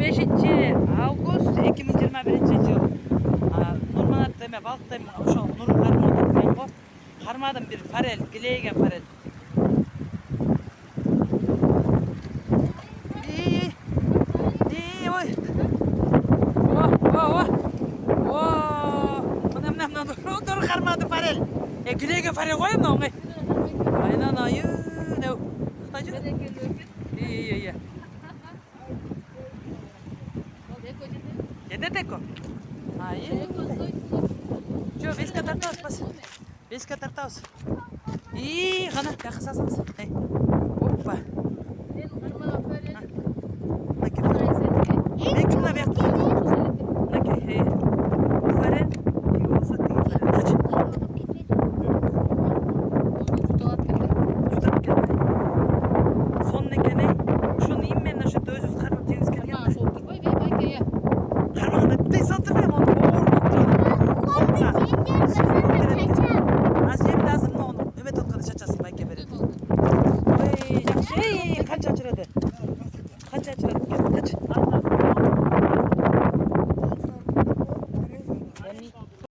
5-август 2021 жыл. Нурманат эме балыктайм ошол Нурун кармадым мен го. Кармадым бир форель, килейген форель. Ой. Нур кармады форель. Килейген форель ғой мынау оңай. Айнан айы. Кытай жүр? Iya. Жетет Aí. Deixa eu ver se que tartaus. Vê se que tartaus. Ih, Rana, já caçaças. Opa.